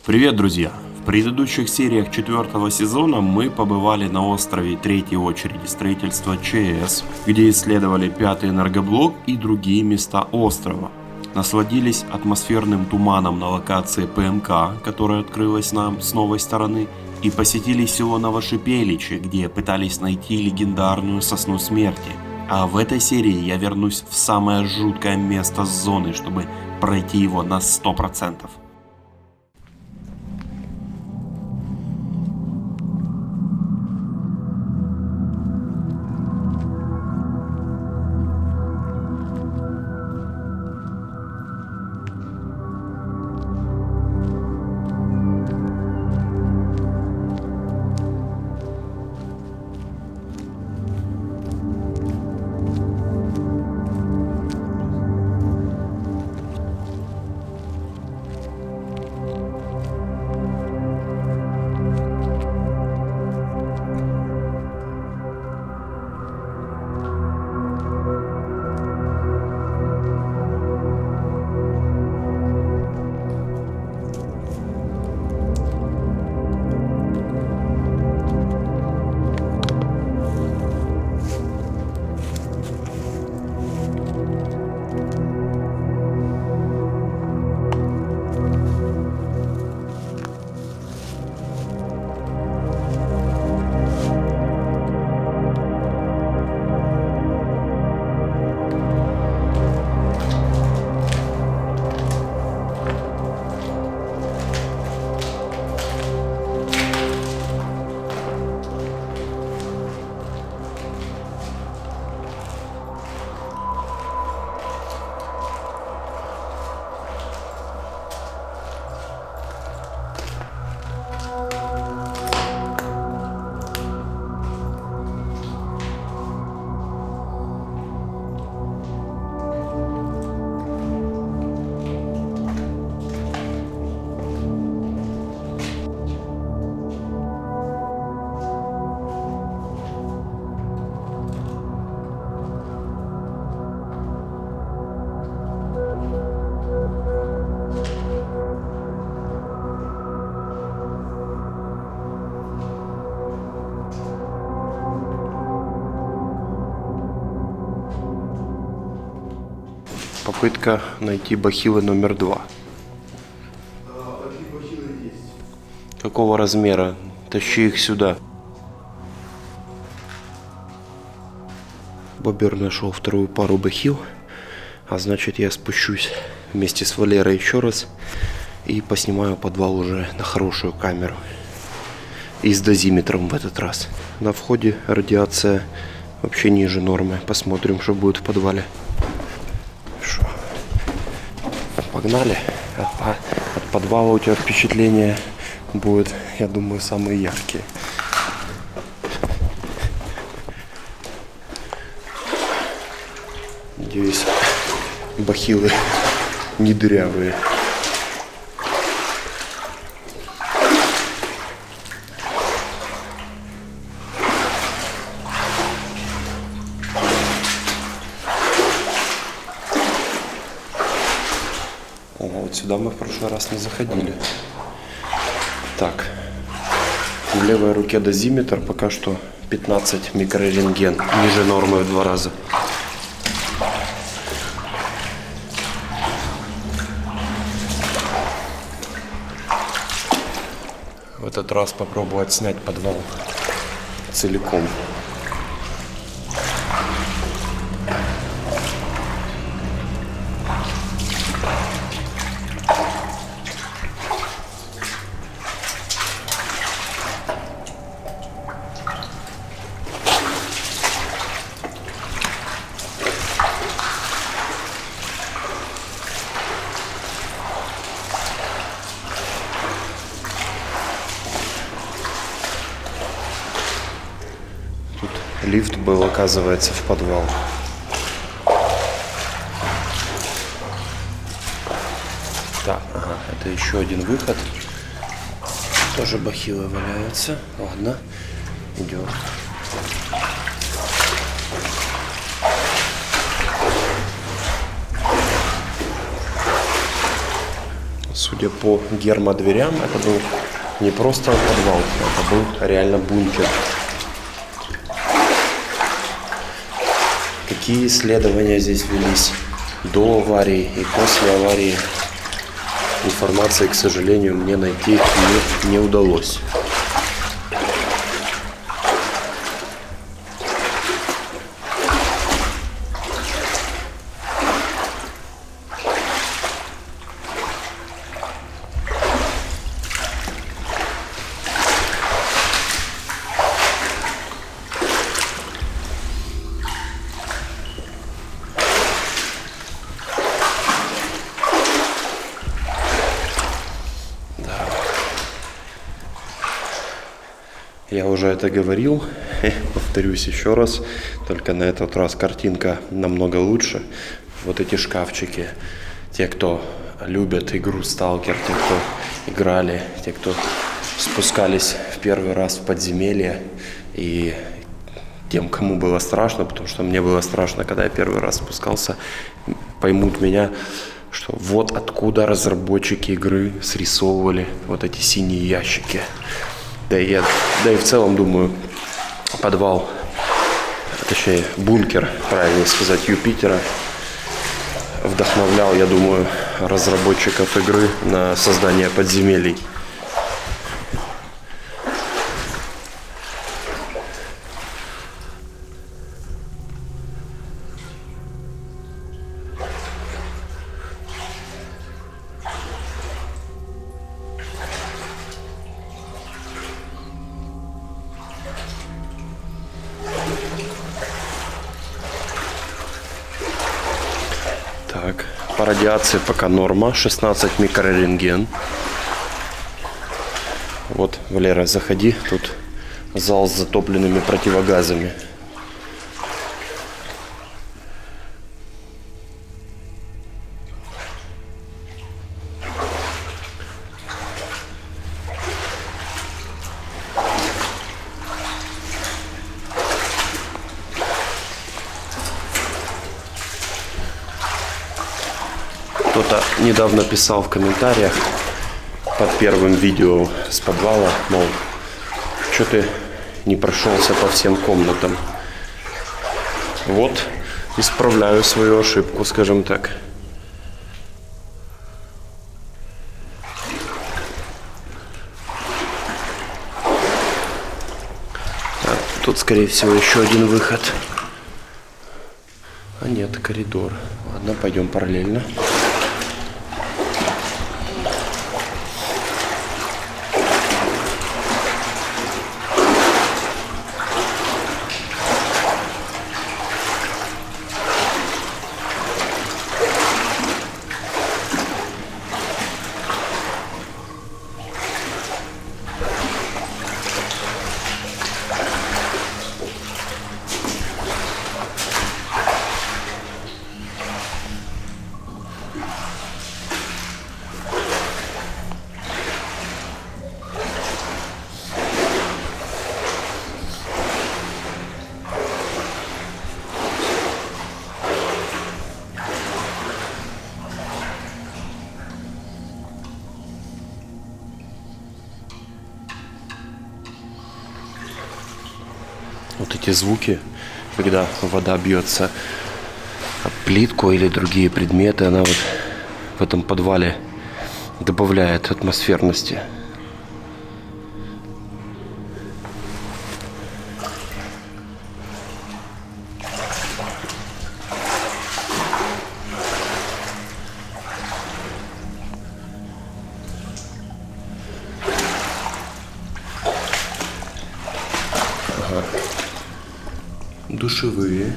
Привет, друзья! В предыдущих сериях четвертого сезона мы побывали на острове третьей очереди строительства ЧС, где исследовали пятый энергоблок и другие места острова. Насладились атмосферным туманом на локации ПМК, которая открылась нам с новой стороны, и посетили село Новошипеличи, где пытались найти легендарную сосну смерти. А в этой серии я вернусь в самое жуткое место зоны, чтобы пройти его на 100%. Попытка найти бахилы номер 2. Такие бахилы есть. Какого размера? Тащи их сюда. Бобер нашел вторую пару бахил, а значит я спущусь вместе с Валерой еще раз и поснимаю подвал уже на хорошую камеру. И с дозиметром в этот раз. На входе радиация вообще ниже нормы. Посмотрим, что будет в подвале. Погнали. От подвала у тебя впечатления будут, я думаю, самые яркие. Надеюсь, бахилы не дырявые. Вот сюда мы в прошлый раз не заходили. Так, в левой руке дозиметр, пока что 15 микрорентген, ниже нормы в 2 раза. В этот раз попробовать снять подвал целиком. Лифт был, оказывается, в подвал. Так, ага, это еще один выход. Тоже бахилы валяются. Ладно, идем. Судя по гермодверям, это был не просто подвал, это был реально бункер. Какие исследования здесь велись до аварии и после аварии, информации, к сожалению, мне найти не удалось. Я уже это говорил, повторюсь еще раз, только на этот раз картинка намного лучше. Вот эти шкафчики, те, кто любят игру Stalker, те, кто играли, те, кто спускались в первый раз в подземелье, и тем, кому было страшно, потому что мне было страшно, когда я первый раз спускался, поймут меня, что вот откуда разработчики игры срисовывали вот эти синие ящики. Да и в целом, думаю, подвал, точнее бункер, правильно сказать, Юпитера вдохновлял, я думаю, разработчиков игры на создание подземелий. Так, по радиации пока норма, 16 микрорентген. Вот, Валера, заходи, тут зал с затопленными противогазами. Кто-то недавно писал в комментариях под первым видео с подвала, мол, что ты не прошелся по всем комнатам. Вот, исправляю свою ошибку, скажем так. Тут, скорее всего, еще один выход. А нет, коридор. Ладно, пойдем параллельно. Вот эти звуки, когда вода бьется об плитку или другие предметы, она вот в этом подвале добавляет атмосферности. Душевые.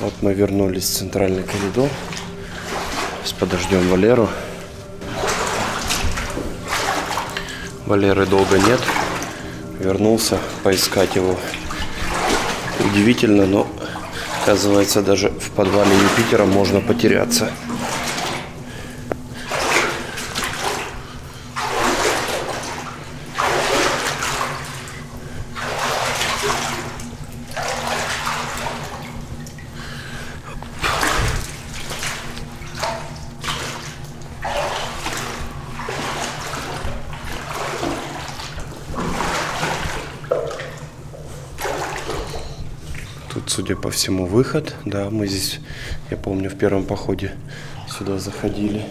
Вот мы вернулись в центральный коридор. Сейчас подождем Валеру. Валеры долго нет. Вернулся поискать его. Удивительно, но оказывается, даже в подвале Юпитера можно потеряться. Тут, судя по всему, выход. Да, мы здесь, я помню, в первом походе сюда заходили.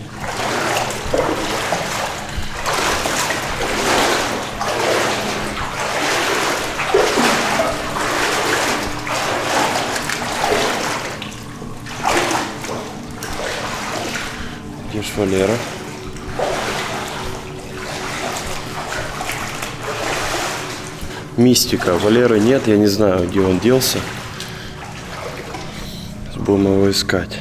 Где ж Валера? Мистика. Валеры нет, я не знаю, где он делся. Будем его искать.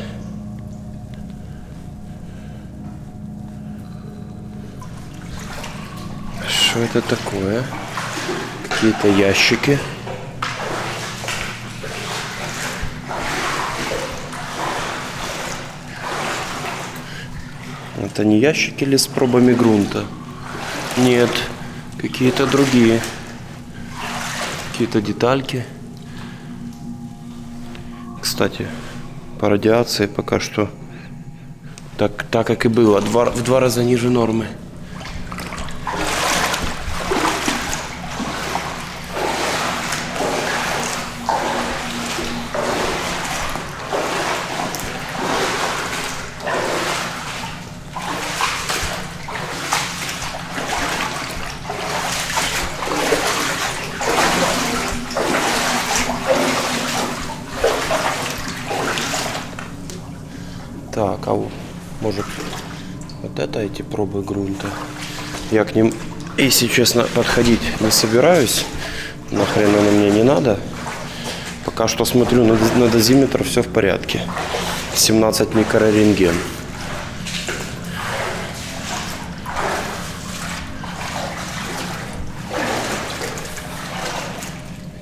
Что это такое? Какие-то ящики. Это не ящики ли с пробами грунта? Нет, какие-то другие. Какие-то детальки. Кстати, по радиации пока что так как и было, в два раза ниже нормы. Так, а может вот это эти пробы грунта? Я к ним, если честно, подходить не собираюсь. Нахрен оно мне не надо. Пока что смотрю на дозиметр, все в порядке. 17 микрорентген.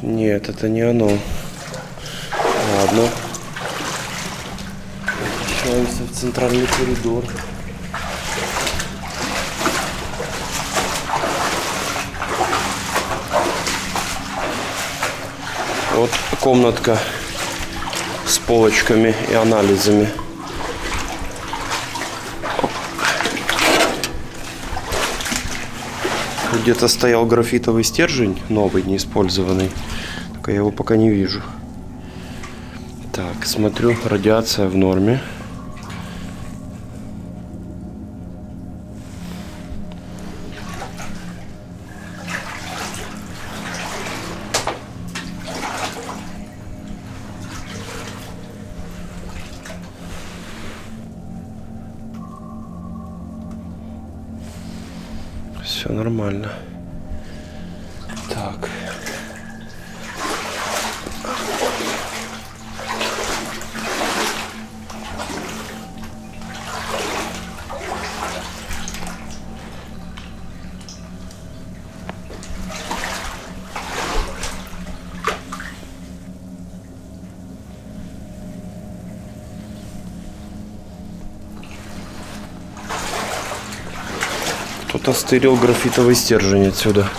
Нет, это не оно. Ладно. Возвращаемся в центральный коридор. Вот комнатка с полочками и анализами. Где-то стоял графитовый стержень, новый, неиспользованный. Только я его пока не вижу. Так, смотрю, радиация в норме. Все нормально. Так. Кто-то стырил графитовый стержень отсюда.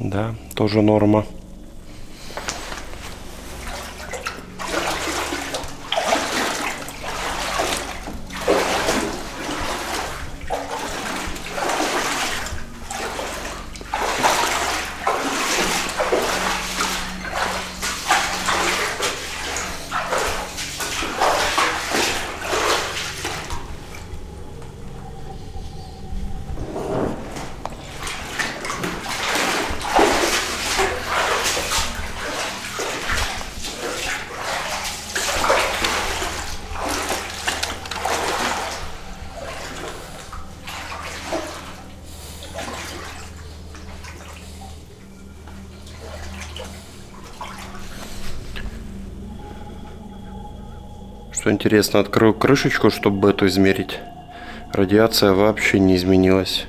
Да, тоже норма. Что интересно, открою крышечку, чтобы эту измерить. Радиация вообще не изменилась.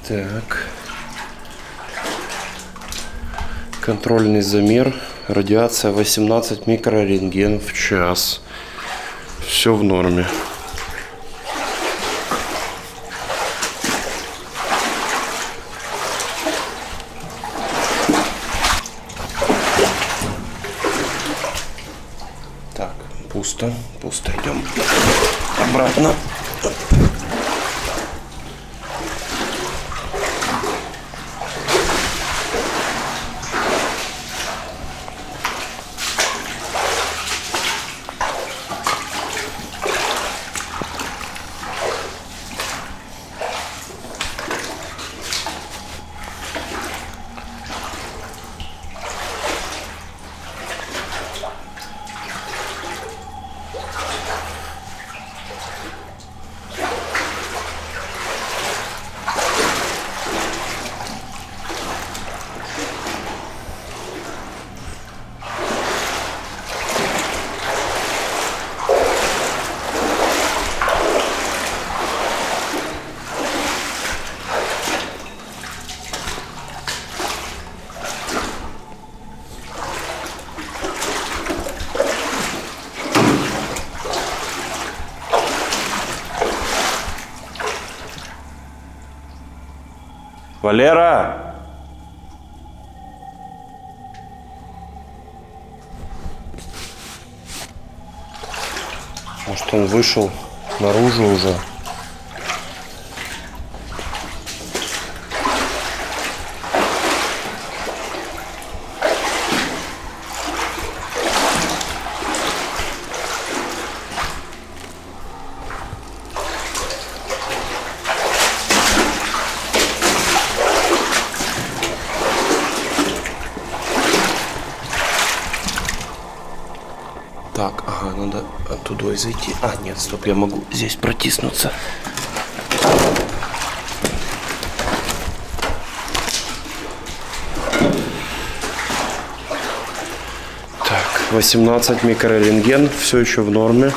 Так. Контрольный замер. Радиация 18 микрорентген в час. Все в норме. Так, пусто. Пусто. Идем обратно. Валера! Может, он вышел наружу уже? Так, ага, надо оттуда зайти. А, нет, стоп, я могу здесь протиснуться. Так, 18 микрорентген, все еще в норме.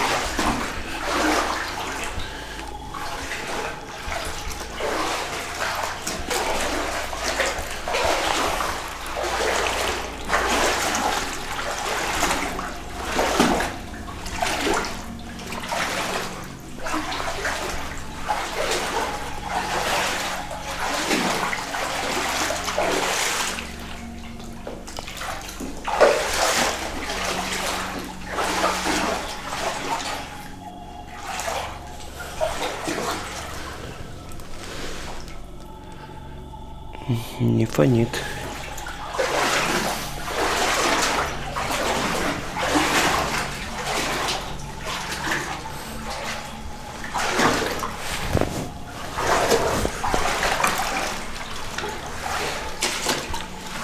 Не фонит.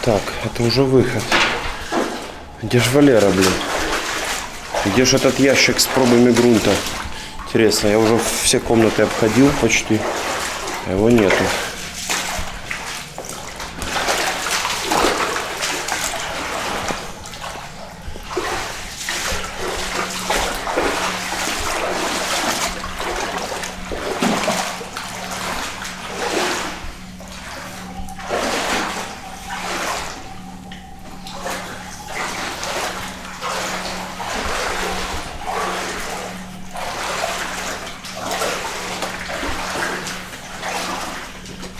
Так, это уже выход. Где ж Валера, блин? Где же этот ящик с пробами грунта? Интересно, я уже все комнаты обходил почти, а его нету.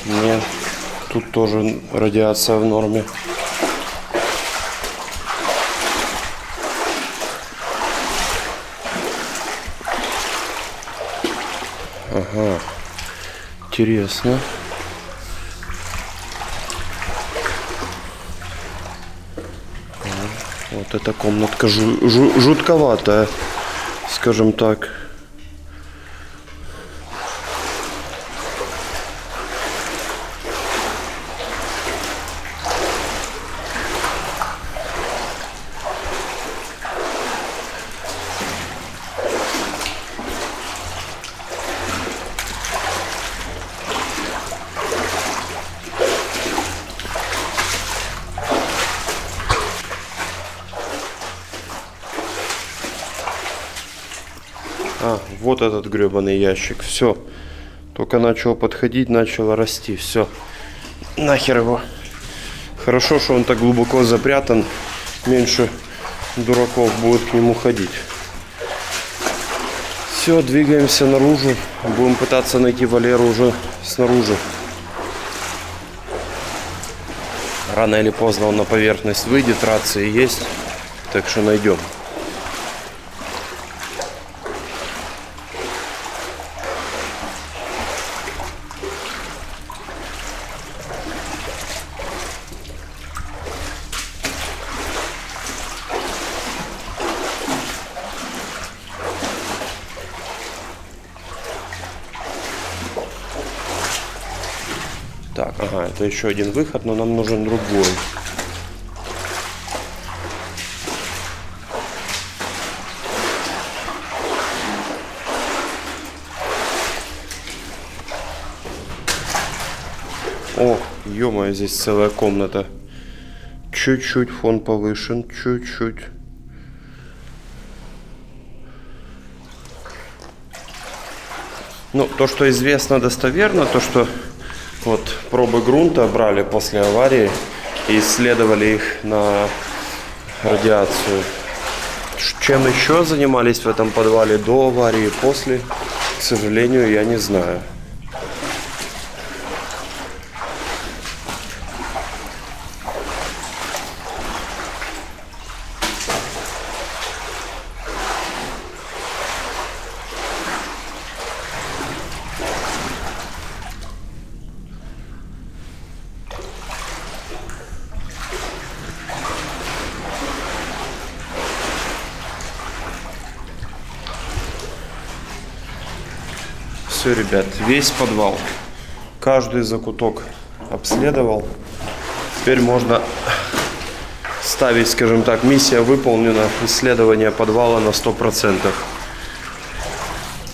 Нет, тут тоже радиация в норме. Ага, интересно. Вот эта комнатка жутковатая, скажем так. А, вот этот гребаный ящик. Все. Только начал подходить, начало расти. Все. Нахер его. Хорошо, что он так глубоко запрятан. Меньше дураков будет к нему ходить. Все, двигаемся наружу. Будем пытаться найти Валеру уже снаружи. Рано или поздно он на поверхность выйдет. Рации есть. Так что найдем. Так, ага, это еще один выход, но нам нужен другой. О, ё-моё, здесь целая комната. Чуть-чуть фон повышен, чуть-чуть. Ну, то, что известно достоверно, то, что вот пробы грунта брали после аварии и исследовали их на радиацию. Чем еще занимались в этом подвале до аварии, после, к сожалению, я не знаю. Все, ребят, весь подвал, каждый закуток обследовал. Теперь можно ставить, скажем так, миссия выполнена, исследование подвала на 100%.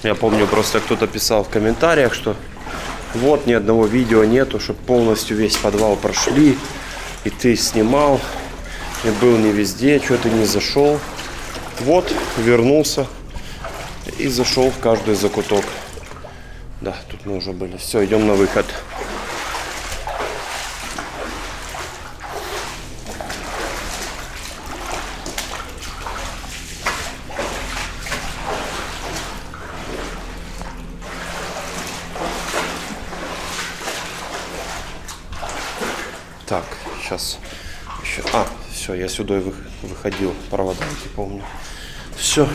Я помню, просто кто-то писал в комментариях, что вот ни одного видео нету, чтобы полностью весь подвал прошли, и ты снимал, и был не везде, что ты не зашел. Вот, вернулся и зашел в каждый закуток. Да, тут мы уже были. Все, идем на выход. Так, сейчас еще. А, все, я сюда выходил. Провода, я помню. Все.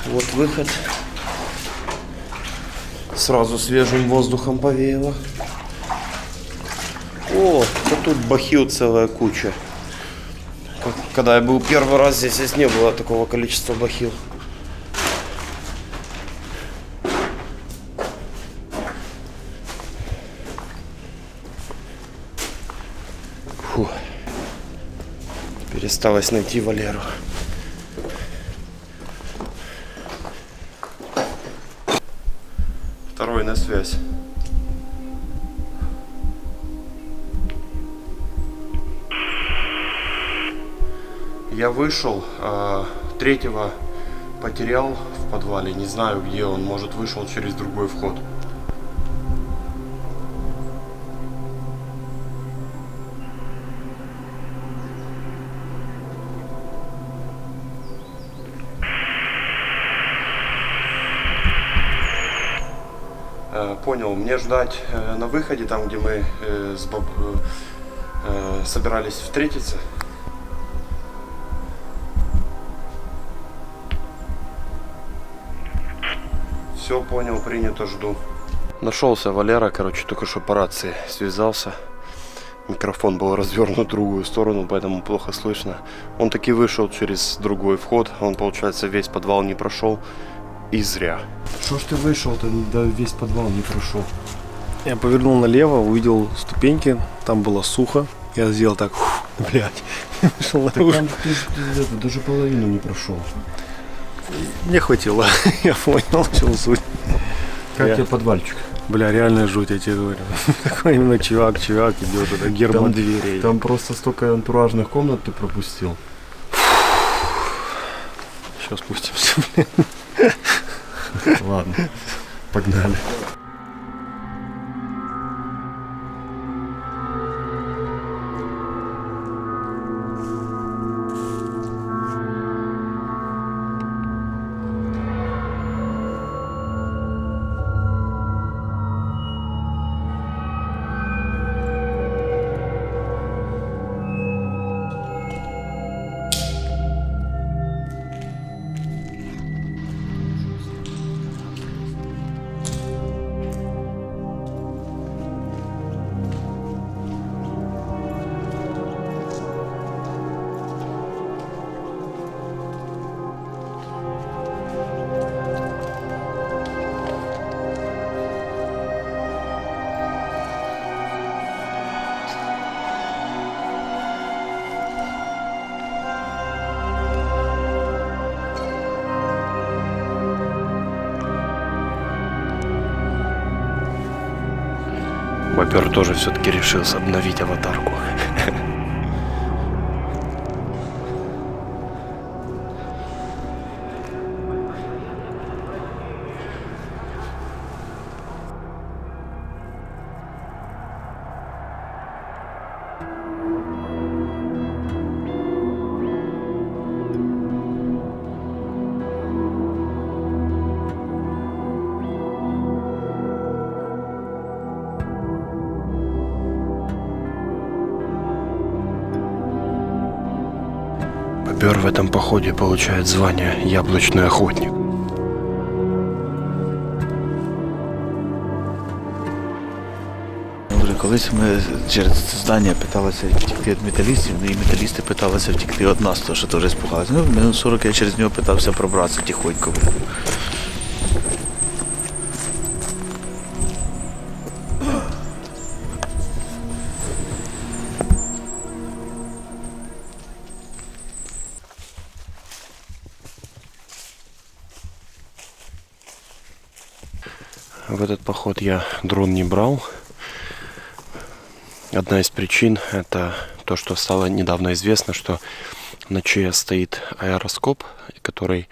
Вот выход. Сразу свежим воздухом повеяло. О, да тут бахил целая куча. Когда я был первый раз, здесь не было такого количества бахил. Фух. Теперь осталось найти Валеру. Второй на связь. Я вышел, третьего потерял в подвале, не знаю где он, может вышел через другой вход. Понял, мне ждать на выходе, там где мы собирались встретиться. Все понял, принято, жду. Нашелся Валера, короче, только что по рации связался. Микрофон был развернут в другую сторону, поэтому плохо слышно. Он таки вышел через другой вход. Он, получается, весь подвал не прошел. И зря. Что ж ты вышел-то, да весь подвал не прошел? Я повернул налево, увидел ступеньки, там было сухо. Я сделал так, блядь, вышел наружу. Там ты даже половину не прошел. Мне хватило, я понял, в чем суть. Как тебе подвальчик? Бля, реально жуть, я тебе говорю. Такой именно чувак идет, это герман дверей. Там просто столько антуражных комнат ты пропустил. Сейчас спустимся, блин. Ладно, погнали. Бобер тоже все-таки решился обновить аватарку. Бобер в этом походе получает звание «Яблочный охотник». Колись ми через здання питалися втекти від металістів, і металісти питалися втекти від нас, тому що теж спугалися. Ну, минут 40 я через нього питався пробратися тихонько. В этот поход я дрон не брал. Одна из причин — это то, что стало недавно известно, что на ЧС стоит аэроскоп, который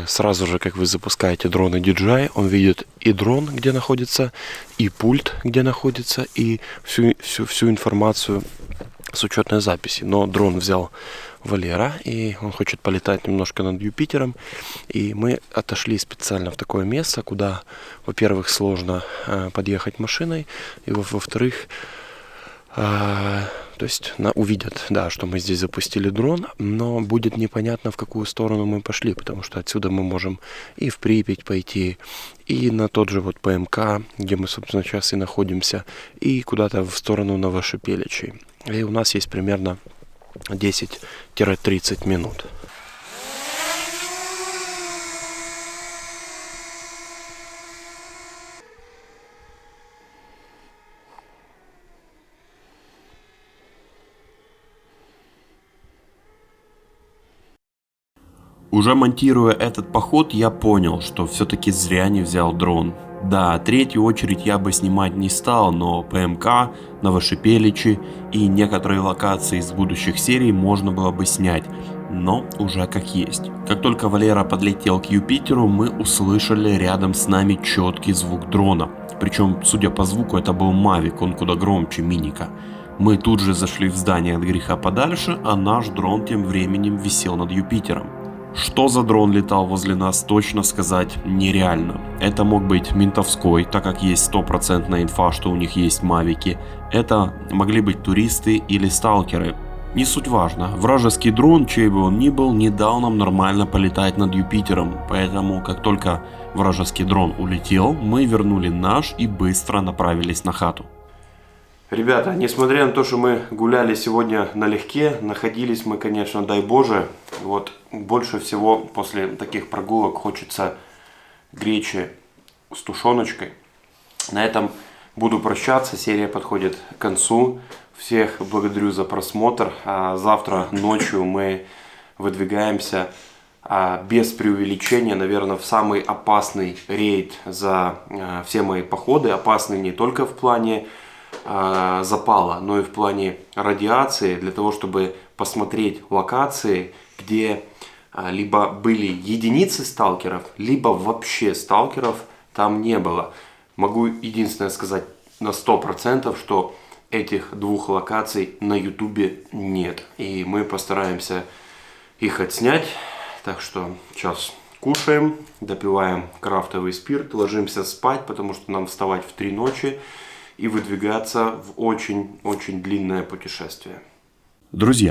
сразу же, как вы запускаете дроны DJI, он видит и дрон, где находится, и пульт, где находится, и всю информацию с учетной записи. Но дрон взял Валера, и он хочет полетать немножко над Юпитером. И мы отошли специально в такое место, куда, во-первых, сложно подъехать машиной, и во-вторых, то есть увидят, да, что мы здесь запустили дрон, но будет непонятно, в какую сторону мы пошли, потому что отсюда мы можем и в Припять пойти, и на тот же вот ПМК, где мы, собственно, сейчас и находимся, и куда-то в сторону Новошипеличей. И у нас есть примерно 10-30 минут. Уже монтируя этот поход, я понял, что все-таки зря не взял дрон. Да, третью очередь я бы снимать не стал, но ПМК, Новошипеличи и некоторые локации из будущих серий можно было бы снять, но уже как есть. Как только Валера подлетел к Юпитеру, мы услышали рядом с нами четкий звук дрона. Причем, судя по звуку, это был Мавик, он куда громче Миника. Мы тут же зашли в здание от греха подальше, а наш дрон тем временем висел над Юпитером. Что за дрон летал возле нас, точно сказать нереально. Это мог быть ментовской, так как есть стопроцентная инфа, что у них есть мавики. Это могли быть туристы или сталкеры. Не суть важно, вражеский дрон, чей бы он ни был, не дал нам нормально полетать над Юпитером. Поэтому, как только вражеский дрон улетел, мы вернули наш и быстро направились на хату. Ребята, несмотря на то, что мы гуляли сегодня налегке, находились мы, конечно, дай Боже, вот больше всего после таких прогулок хочется гречи с тушеночкой. На этом буду прощаться, серия подходит к концу. Всех благодарю за просмотр. Завтра ночью мы выдвигаемся без преувеличения, наверное, в самый опасный рейд за все мои походы. Опасный не только в плане запала, но и в плане радиации, для того, чтобы посмотреть локации, где либо были единицы сталкеров, либо вообще сталкеров там не было. Могу единственное сказать на 100%, что этих двух локаций на ютубе нет. И мы постараемся их отснять. Так что сейчас кушаем, допиваем крафтовый спирт, ложимся спать, потому что нам вставать в 3 ночи и выдвигаться в очень-очень длинное путешествие. Друзья,